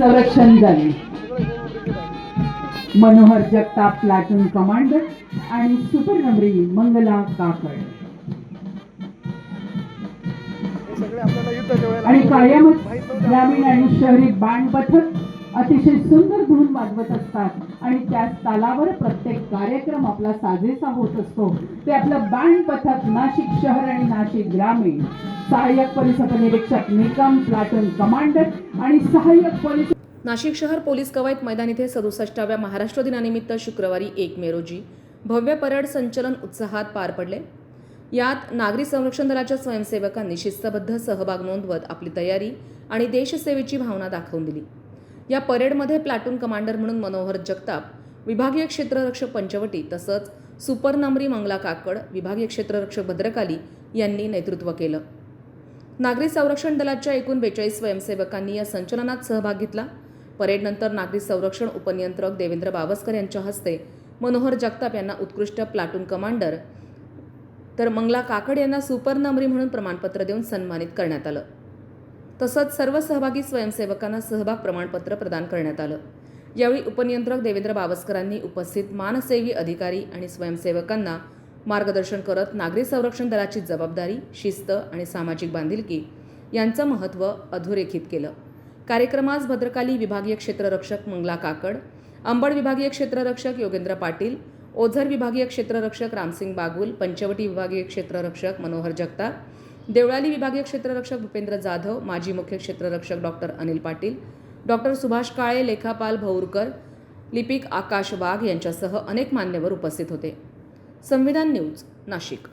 संरक्षण दल, Manohar Jagtap platoon commander आणि सुपरनंबरी मंगला काकड आणि कायमच ग्रामीण आणि शहरी बँड पथक अतिशय सुंदर धून वाजवत असतात आणि त्याच तालावर प्रत्येक कार्यक्रम आपला साजेसा होत असतो। ते आपलं बँड पथक नाशिक शहर आणि नाशिक ग्रामीण, सहाय्यक पोलीस उपनिरीक्षक निकम प्लाटून कमांडर आणि सहाय्यक पोलीस। नाशिक शहर पोलीस कवायत मैदान येथे 67व्या महाराष्ट्र दिनानिमित्त शुक्रवारी 1 मे रोजी भव्य परेड संचलन उत्साहात पार पडले। यात नागरी संरक्षण दलाच्या स्वयंसेवकांनी शिस्तबद्ध सहभाग नोंदवत आपली तयारी आणि देशसेवेची भावना दाखवून दिली। या परेडमध्ये प्लाटून कमांडर म्हणून मनोहर जगताप, विभागीय क्षेत्ररक्षक पंचवटी तसंच सुपरनंबरी मंगला काकड, विभागीय क्षेत्ररक्षक भद्रकाली यांनी नेतृत्व केलं। नागरी संरक्षण दलाच्या एकूण 42 स्वयंसेवकांनी या संचलनात सहभाग घेतला। परेडनंतर नागरी संरक्षण उपनियंत्रक देवेंद्र बावस्कर यांच्या हस्ते मनोहर जगताप यांना उत्कृष्ट प्लाटून कमांडर तर मंगला काकड यांना सुपरनंबरी म्हणून प्रमाणपत्र देऊन सन्मानित करण्यात आलं। तसंच सर्व सहभागी स्वयंसेवकांना सहभाग प्रमाणपत्र प्रदान करण्यात आलं। यावेळी उपनियंत्रक देवेंद्र बावस्करांनी उपस्थित मानसेवी अधिकारी आणि स्वयंसेवकांना मार्गदर्शन करत नागरी संरक्षण दलाची जबाबदारी, शिस्त आणि सामाजिक बांधिलकी यांचं महत्त्व अधोरेखित केलं। कार्यक्रमास भद्रकाली विभागीय क्षेत्ररक्षक मंगला काकड, अंबड विभागीय क्षेत्ररक्षक योगेंद्र पाटील, ओझर विभागीय क्षेत्ररक्षक रामसिंग बागुल, पंचवटी विभागीय क्षेत्ररक्षक मनोहर जगताप, देवळाली विभागीय क्षेत्ररक्षक भूपेंद्र जाधव, माजी मुख्य क्षेत्ररक्षक डॉक्टर अनिल पाटील, डॉक्टर सुभाष काळे, लेखापाल भौरकर, लिपिक आकाश वाघ यांच्यासह अनेक मान्यवर उपस्थित होते। संविधान न्यूज, नाशिक।